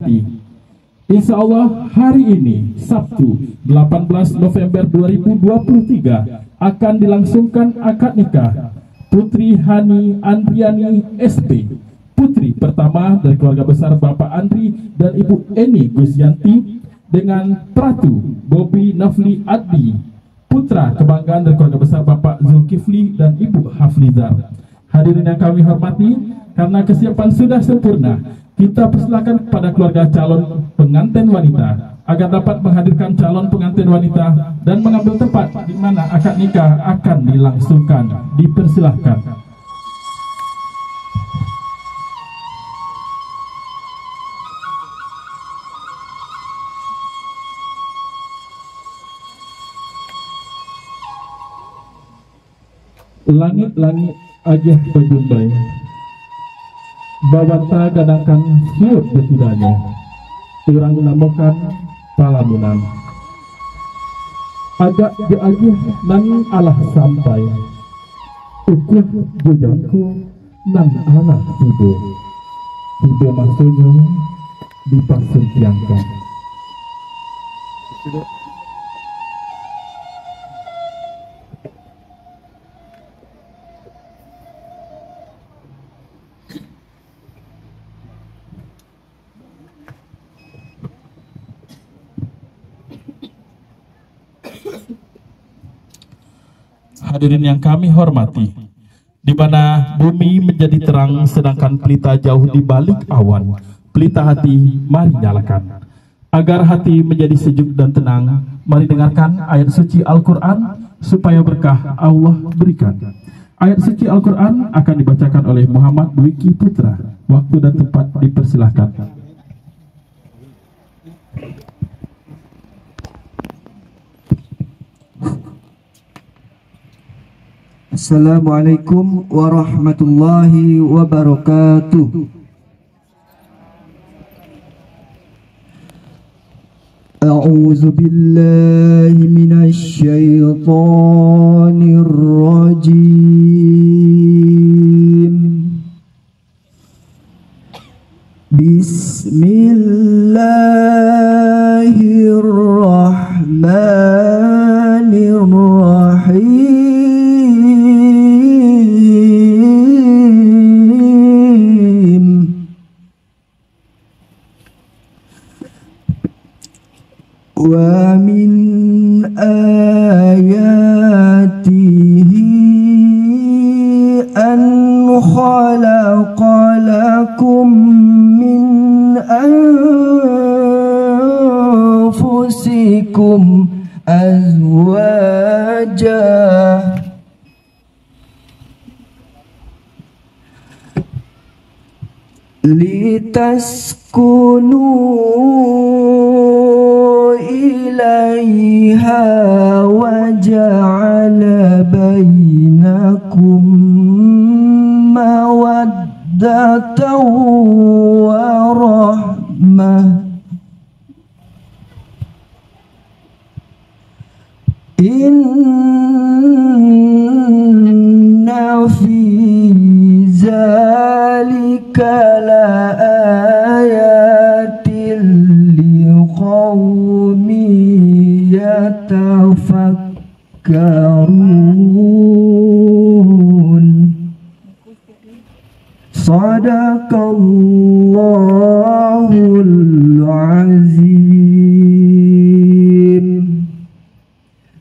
Yulianti. Insya Allah hari ini Sabtu 18 November 2023 akan dilangsungkan akad nikah Putri Hani Andriani SP, putri pertama dari keluarga besar Bapak Andri dan Ibu Eni Gusyanti, dengan Pratu Bobi Nafli Addi, putra kebanggaan dari keluarga besar Bapak Zulkifli dan Ibu Haflizah. Hadirin yang kami hormati, karena kesiapan sudah sempurna, kita persilakan kepada keluarga calon pengantin wanita agar dapat menghadirkan calon pengantin wanita dan mengambil tempat di mana akad nikah akan dilangsungkan. Dipersilahkan. Langit-langit aja bejumbai, bawanta gadangkan siut betidanya, urang namakan palamunan. Agak diagih nan alah sampai, ukur jujangku nan alah tiba. Tiba maksudnya dipasungkiangkan. Hadirin yang kami hormati, di mana bumi menjadi terang sedangkan pelita jauh di balik awan, pelita hati mari nyalakan. Agar hati menjadi sejuk dan tenang, mari dengarkan ayat suci Al-Quran supaya berkah Allah berikan. Ayat suci Al-Quran akan dibacakan oleh Muhammad Dwiki Putra. Waktu dan tempat dipersilahkan. Assalamualaikum warahmatullahi wabarakatuh. A'udzu billahi minasy syaithanir rajim. Bismillahirrahmanirrahim. Wa min ayatihi an khalaqa lakum min anfusikum azwaja litaskunu ilaiha wa ja'ala bainakum mawaddatan wa rahmah. Inna fi zalika la ayatin liqaumin yatafakkarun. Sadaqallahul azim.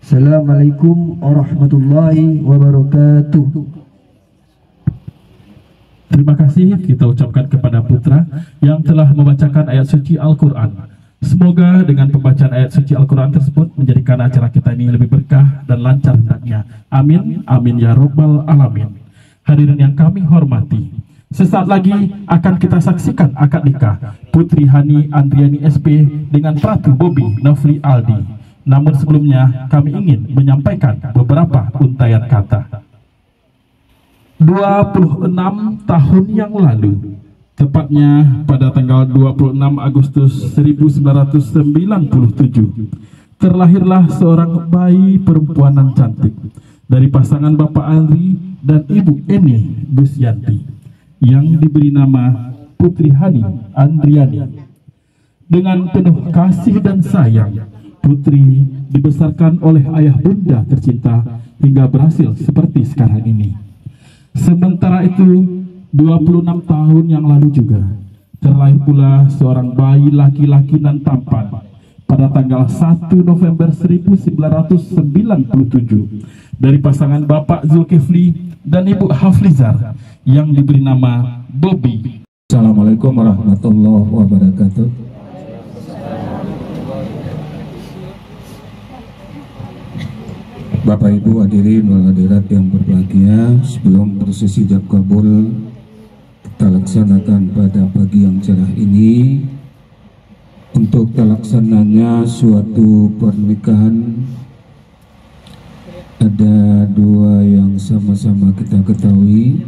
Assalamualaikum warahmatullahi wabarakatuh. Terima kasih kita ucapkan kepada Putra yang telah membacakan ayat suci Al-Quran. Semoga dengan pembacaan ayat suci Al-Quran tersebut menjadikan acara kita ini lebih berkah dan lancar hendaknya. Amin, amin ya robbal alamin. Hadirin yang kami hormati, sesaat lagi akan kita saksikan akad nikah Putri Hani Andriani SP dengan Pratu Bobi Nafli Aldi. Namun sebelumnya kami ingin menyampaikan beberapa untaian kata. 26 tahun yang lalu, tepatnya pada tanggal 26 Agustus 1997, terlahirlah seorang bayi perempuanan cantik dari pasangan Bapak Andri dan Ibu Eni Gusyanti yang diberi nama Putri Hani Andriani. Dengan penuh kasih dan sayang, Putri dibesarkan oleh ayah bunda tercinta hingga berhasil seperti sekarang ini. Sementara itu, 26 tahun yang lalu juga terlahir pula seorang bayi laki-laki nan tampan pada tanggal 1 November 1997 dari pasangan Bapak Zulkifli dan Ibu Haflizar yang diberi nama Bobby. Assalamualaikum warahmatullahi wabarakatuh. Bapak Ibu hadirin wal hadirat yang berbahagia, sebelum prosesi ijab kabul kita laksanakan pada pagi yang cerah ini, untuk terlaksananya suatu pernikahan ada dua yang sama-sama kita ketahui.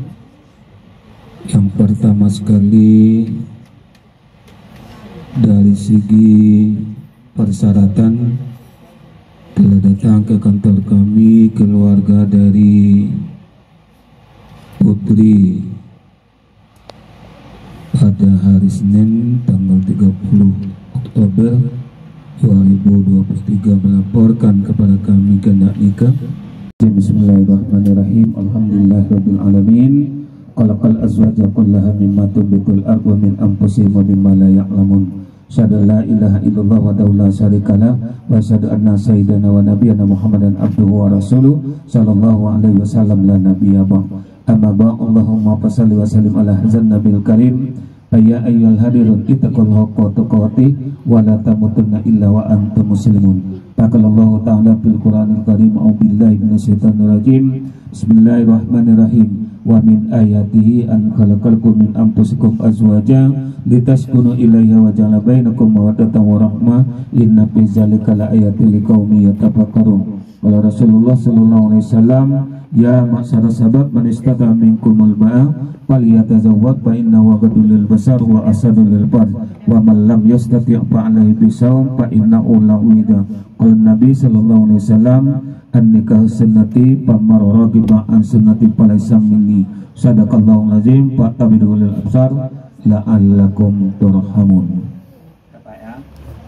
Yang pertama sekali dari segi persyaratan, telah datang ke kantor kami keluarga dari Putri pada hari Senin tanggal 30 Oktober 2023 melaporkan kepada kami kehendak nikah. Bismillahirrahmanirrahim. Alhamdulillahirabbil alamin. Khalaqal azwaja kullaha mimma tunbitul ardu min anfusihim wa mimma la ya'lamun. Asyhadu la ilaha illallah wa la syarikalah wa asyhadu anna sayyidana wa nabiyyana Muhammadan abduhu wa rasuluh sallallahu alaihi wasallam la nabiyya ba'd. Amma ba'd. Allahumma shalli wa sallim ala hadzal nabiyil karim. Ya ayyuhal hadirun ittaqullaha haqqa tuqatih wa la tamutunna illa wa antum muslimun. Taqallahu ta'ala fil Qur'anil Karim. A'udzubillahi minasyaitonir rajim. Bismillahirrahmanirrahim. Wa min ayatihi an khalaqalakum min anfusikum azwajan litaskunu ilayha wa ja'ala bainakum mawaddatan wa rahmah inna fi dzalika laayatil liqaumin yatafakkarun. Qala Rasulullah sallallahu alaihi wasallam, ya ma'syara sahabat man istata minkumul ba'a falyatazawwad fa innahu ghadul lil basar wa asadul lil fard wa man lam yastati' fa alaihi bisawm fa innahu lawida. Qala Nabi sallallahu alaihi wasallam, an-nikah sunnati famar ragiba an sunnati falaysa minni. Sadaqallahu lazim fa tabidu lil absar la'allakum turhamun.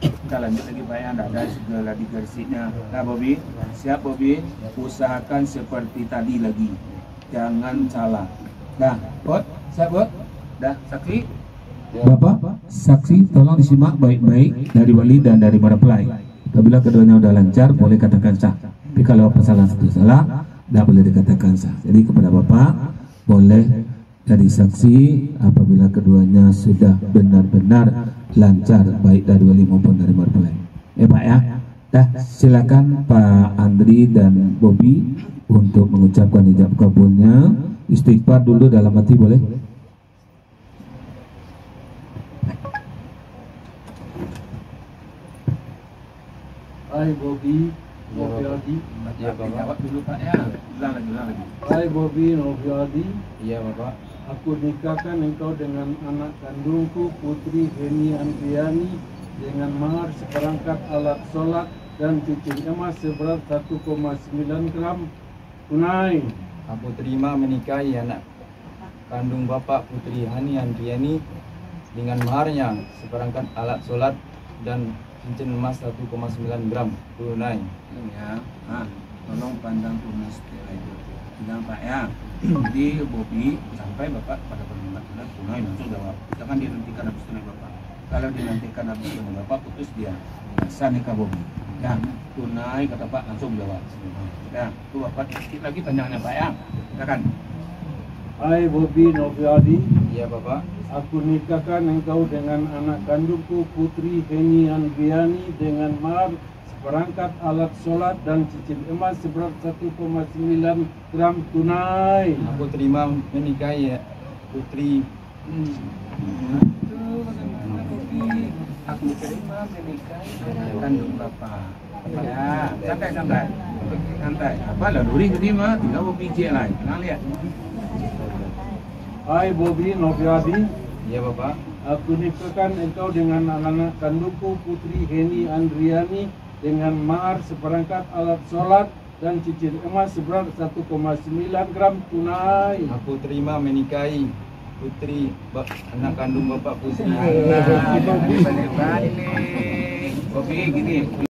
Kita lanjut lagi Pak ya, tidak ada segala di garisnya. Nah Bobby, siap Bobby, usahakan seperti tadi lagi, jangan salah. Dah, Bot, siap Bot? Dah, saksi? Bapak, saksi tolong disimak baik-baik dari wali dan dari mempelai. Apabila keduanya sudah lancar, boleh katakan sah. Tapi kalau kesalahan satu salah, tidak boleh dikatakan sah. Jadi kepada Bapak, boleh dari saksi apabila keduanya sudah benar-benar lancar, baik dari wali maupun dari mempelai. Pak ya. Dah, silakan Pak Andri dan Bobby untuk mengucapkan ijab kabulnya. Istighfar dulu dalam hati boleh? Hai Bobby, Noviadi. Ya Bapak, dulu Pak ya. Ulang lagi. Hai Bobby, Noviadi. Iya Bapak. Aku nikahkan engkau dengan anak kandungku Putri Heni Andriani dengan mahar seperangkat alat sholat dan cincin emas seberat 1,9 gram tunai. Aku terima menikahi anak kandung Bapak Putri Hani Andriani dengan maharnya seperangkat alat sholat dan cincin emas 1,9 gram tunai. Ya, tolong pandang tunas itu. Bilang Pak ya. Jadi Bobby sampai Bapak pada permintaan tunai langsung jawab. Jangan dinantikan habis tunai Bapak. Kalau dinantikan habis tunai Bapak putus dia. Sah nikah Bobby. Ya, tunai kata Pak langsung jawab. Ya, itu Bapak sedikit lagi tanyanya Pak ya. Silakan. Hai Bobby Noviadi. Iya Bapak. Aku nikahkan engkau dengan anak kandungku Putri Heni Andriani dengan mahar seperangkat alat sholat dan cincin emas seberat 1,9 gram tunai. Aku terima menikahi Putri. Aku terima menikahi anak kandung Bapak. Ya, santai. Apa lah duri terima, tinggal Bobby cek lah. Tenang lihat. Hai Bobby Noviadi. Iya Bapak. Aku nikahkan engkau dengan anak kandungku Putri Heni Andriani dengan mahar seperangkat alat sholat dan cincin emas seberat 1,9 gram tunai. Aku terima menikahi anak kandung Bapak Putri. Nah, balik nih. Kopi gini.